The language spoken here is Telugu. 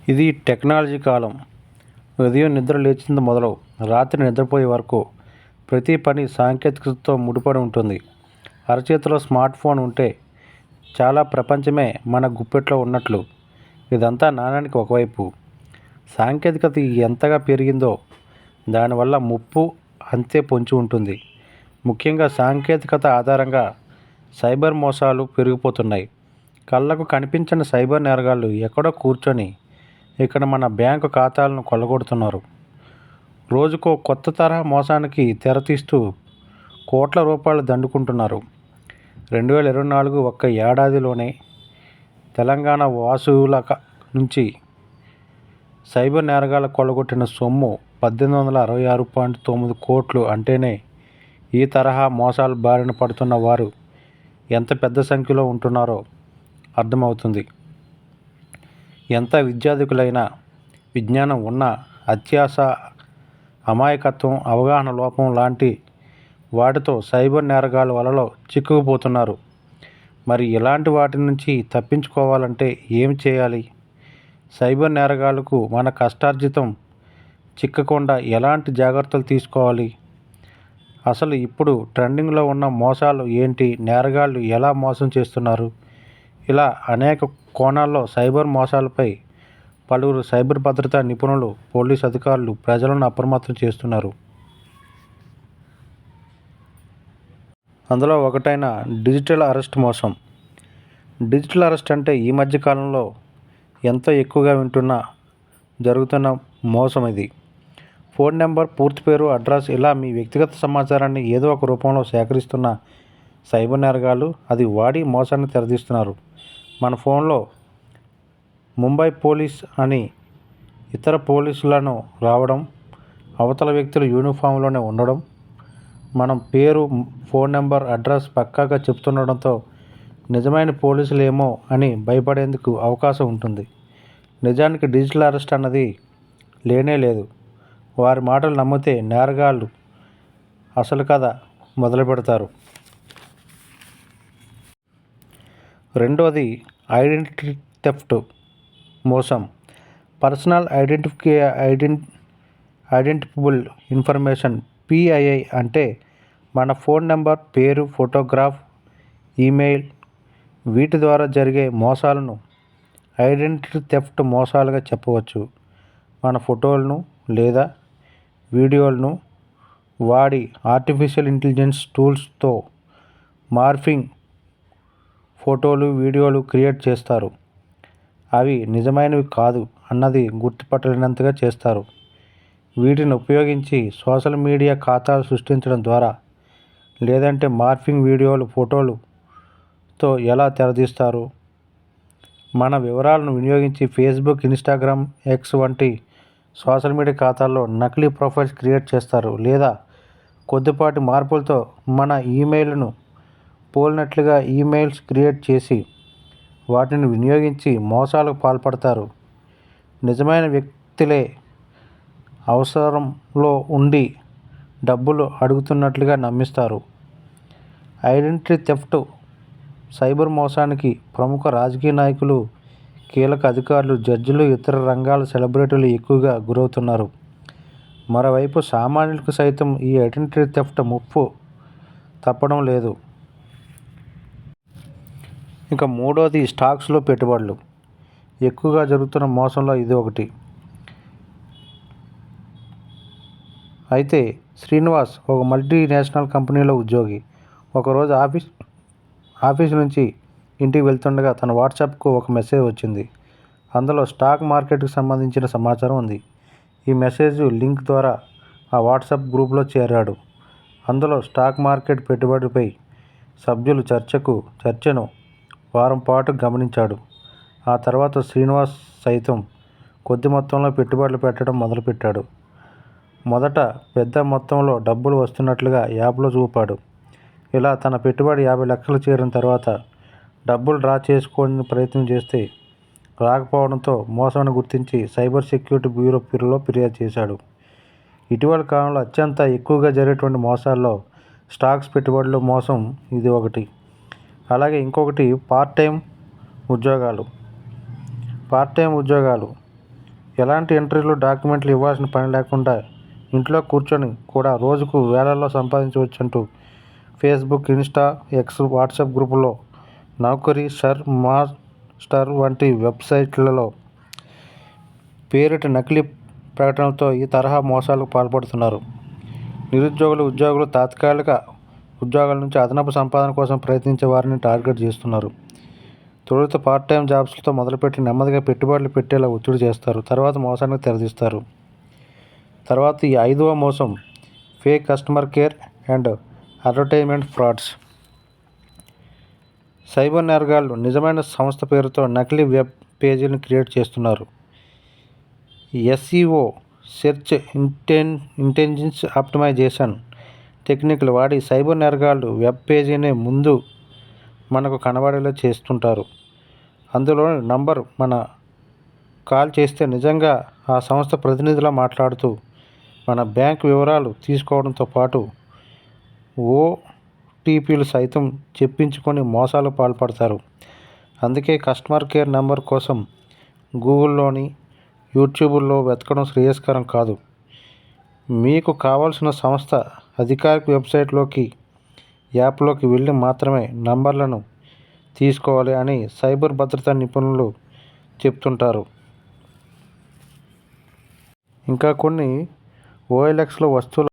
ఇది టెక్నాలజీ కాలం. ఉదయం నిద్ర లేచింది మొదలు రాత్రి నిద్రపోయే వరకు ప్రతి పని సాంకేతికతతో ముడిపడి ఉంటుంది. అరచేతిలో స్మార్ట్ ఫోన్ ఉంటే చాలా ప్రపంచమే మన గుప్పెట్లో ఉన్నట్లు. ఇదంతా నాణానికి ఒకవైపు. సాంకేతికత ఎంతగా పెరిగిందో దానివల్ల ముప్పు అంతే పొంచి ఉంటుంది. ముఖ్యంగా సాంకేతికత ఆధారంగా సైబర్ మోసాలు పెరిగిపోతున్నాయి. కళ్ళకు కనిపించని సైబర్ నేరగాళ్ళు ఎక్కడో కూర్చొని ఇక్కడ మన బ్యాంకు ఖాతాలను కొల్లగొడుతున్నారు. రోజుకో కొత్త తరహా మోసానికి తెరతీస్తూ కోట్ల రూపాయలు దండుకుంటున్నారు. 2024 ఒక్క ఏడాదిలోనే తెలంగాణ వాసుల నుంచి సైబర్ నేరగాళ్లు కొల్లగొట్టిన సొమ్ము 1866.9 కోట్లు అంటేనే ఈ తరహా మోసాలు బారిన పడుతున్న వారు ఎంత పెద్ద సంఖ్యలో ఉంటున్నారో అర్థమవుతుంది. ఎంత విద్యార్థికులైనా, విజ్ఞానం ఉన్నా అత్యాశ, అమాయకత్వం, అవగాహన లోపం లాంటి వాటితో సైబర్ నేరగాళ్ళ వలలో చిక్కుకుపోతున్నారు. మరి ఇలాంటి వాటి నుంచి తప్పించుకోవాలంటే ఏం చేయాలి? సైబర్ నేరగాళ్లకు మన కష్టార్జితం చిక్కకుండా ఎలాంటి జాగ్రత్తలు తీసుకోవాలి? అసలు ఇప్పుడు ట్రెండింగ్లో ఉన్న మోసాలు ఏంటి? నేరగాళ్లు ఎలా మోసం చేస్తున్నారు? ఇలా అనేక కోణాల్లో సైబర్ మోసాలపై పలువురు సైబర్ భద్రతా నిపుణులు, పోలీసు అధికారులు ప్రజలను అప్రమత్తం చేస్తున్నారు. అందులో ఒకటైన డిజిటల్ అరెస్ట్ మోసం. డిజిటల్ అరెస్ట్ అంటే ఈ మధ్య కాలంలో ఎంతో ఎక్కువగా జరుగుతున్న మోసం ఇది. ఫోన్ నెంబర్, పూర్తి పేరు, అడ్రస్ ఇలా మీ వ్యక్తిగత సమాచారాన్ని ఏదో ఒక రూపంలో సేకరిస్తున్న సైబర్ నేరగాళ్లు అది వాడి మోసాన్ని తెరదీస్తున్నారు. మన ఫోన్లో ముంబై పోలీస్ అని ఇతర పోలీసులను రావడం, అవతల వ్యక్తులు యూనిఫామ్లోనే ఉండడం, మనం పేరు, ఫోన్ నెంబర్, అడ్రస్ పక్కాగా చెప్తుండడంతో నిజమైన పోలీసులేమో అని భయపడేందుకు అవకాశం ఉంటుంది. నిజానికి డిజిటల్ అరెస్ట్ అన్నది లేనే లేదు. వారి మాటలు నమ్మితే నేరగాళ్లు అసలు కథ మొదలు పెడతారు. రెండోది ఐడెంటిటీ థెఫ్ట్ మోసం. పర్సనల్ ఐడెంటిఫిబుల్ ఇన్ఫర్మేషన్ PII అంటే మన ఫోన్ నెంబర్, పేరు, ఫోటోగ్రాఫ్, ఈమెయిల్ వీటి ద్వారా జరిగే మోసాలను ఐడెంటిటీ థెఫ్ట్ మోసాలుగా చెప్పవచ్చు. మన ఫోటోలను లేదా వీడియోలను వాడి ఆర్టిఫిషియల్ ఇంటెలిజెన్స్ టూల్స్తో మార్ఫింగ్ ఫోటోలు, వీడియోలు క్రియేట్ చేస్తారు. అవి నిజమైనవి కాదు అన్నది గుర్తుపట్టలేనంతగా చేస్తారు. వీటిని ఉపయోగించి సోషల్ మీడియా ఖాతాలు సృష్టించడం ద్వారా లేదంటే మార్ఫింగ్ వీడియోలు, ఫోటోలుతో ఎలా తెరదీస్తారు? మన వివరాలను వినియోగించి ఫేస్బుక్, ఇన్స్టాగ్రామ్, X వంటి సోషల్ మీడియా ఖాతాల్లో నకిలీ ప్రొఫైల్స్ క్రియేట్ చేస్తారు. లేదా కొద్దిపాటి మార్పులతో మన ఈమెయిల్ను పోలినట్లుగా ఈమెయిల్స్ క్రియేట్ చేసి వాటిని వినియోగించి మోసాలకు పాల్పడతారు. నిజమైన వ్యక్తులే అవసరంలో ఉండి డబ్బులు అడుగుతున్నట్లుగా నమ్మిస్తారు. ఐడెంటిటీ థెఫ్ట్ సైబర్ మోసానికి ప్రముఖ రాజకీయ నాయకులు, కీలక అధికారులు, జడ్జిలు, ఇతర రంగాల సెలబ్రిటీలు ఎక్కువగా గురవుతున్నారు. మరోవైపు సామాన్యులకు సైతం ఈ ఐడెంటిటీ థెఫ్ట్ ముప్పు తప్పడం లేదు. ఇక మూడోది స్టాక్స్లో పెట్టుబడులు. ఎక్కువగా జరుగుతున్న మోసంలో ఇది ఒకటి. అయితే శ్రీనివాస్ ఒక మల్టీనేషనల్ కంపెనీలో ఉద్యోగి. ఒకరోజు ఆఫీస్ నుంచి ఇంటికి వెళ్తుండగా తన వాట్సాప్కు ఒక మెసేజ్ వచ్చింది. అందులో స్టాక్ మార్కెట్కి సంబంధించిన సమాచారం ఉంది. ఈ మెసేజ్ లింక్ ద్వారా ఆ వాట్సాప్ గ్రూప్లో చేరాడు. అందులో స్టాక్ మార్కెట్ పెట్టుబడిపై సభ్యులు చర్చను వారం పాటు గమనించాడు. ఆ తర్వాత శ్రీనివాస్ సైతం కొద్ది మొత్తంలో పెట్టుబడులు పెట్టడం మొదలుపెట్టాడు. మొదట పెద్ద మొత్తంలో డబ్బులు వస్తున్నట్లుగా యాప్లో చూపాడు. ఇలా తన పెట్టుబడి 50 లక్షలు చేరిన తర్వాత డబ్బులు డ్రా చేసుకోవడానికి ప్రయత్నం చేస్తే రాకపోవడంతో మోసాన్ని గుర్తించి సైబర్ సెక్యూరిటీ బ్యూరోలో ఫిర్యాదు చేశాడు. ఇటీవల కాలంలో అత్యంత ఎక్కువగా జరిగేటువంటి మోసాల్లో స్టాక్స్ పెట్టుబడులు మోసం ఇది ఒకటి. అలాగే ఇంకొకటి పార్ట్ టైం ఉద్యోగాలు. ఎలాంటి ఎంట్రీలు డాక్యుమెంట్లు ఇవ్వాల్సిన పని లేకుండా ఇంట్లో కూర్చొని కూడా రోజుకు వేలల్లో సంపాదించవచ్చంటూ ఫేస్బుక్, ఇన్స్టా, ఎక్స్, వాట్సాప్ గ్రూపుల్లో నౌకరీ, మాస్టర్ వంటి వెబ్సైట్లలో పేరిట నకిలీ ప్రకటనలతో ఈ తరహా మోసాలకు పాల్పడుతున్నారు. ఉద్యోగులు తాత్కాలిక ఉద్యోగాల నుంచి అదనపు సంపాదన కోసం ప్రయత్నించే వారిని టార్గెట్ చేస్తున్నారు. తొలుత పార్ట్ టైం జాబ్స్తో మొదలుపెట్టి నెమ్మదిగా పెట్టుబడులు పెట్టేలా ఒత్తిడి చేస్తారు. తర్వాత మోసానికి తెరదీస్తారు. తర్వాత ఈ 5వ మోసం fake customer care and advertisement frauds. Cyber నేరగాళ్లు నిజమైన సంస్థ పేరుతో నకిలీ వెబ్ పేజీలను క్రియేట్ చేస్తున్నారు. SEO సెర్చ్ ఇంటెలిజెన్స్ ఆప్టిమైజేషన్ టెక్నిక్లు వాడి సైబర్ నేరగాళ్లు వెబ్ పేజీనే ముందు మనకు కనబడేలా చేస్తుంటారు. అందులోని నంబర్ మన కాల్ చేస్తే నిజంగా ఆ సంస్థ ప్రతినిధిలా మాట్లాడుతూ మన బ్యాంక్ వివరాలు తీసుకోవడంతో పాటు OTPలు సైతం చెప్పించుకొని మోసాలు పాల్పడతారు. అందుకే కస్టమర్ కేర్ నెంబర్ కోసం గూగుల్లోని, యూట్యూబ్లో వెతకడం శ్రేయస్కరం కాదు. మీకు కావాల్సిన సంస్థ అధికారిక వెబ్సైట్లోకి, యాప్లోకి వెళ్ళి మాత్రమే నంబర్లను తీసుకోవాలి అని సైబర్ భద్రతా నిపుణులు చెప్తుంటారు. ఇంకా కొన్ని OLXలో వస్తువుల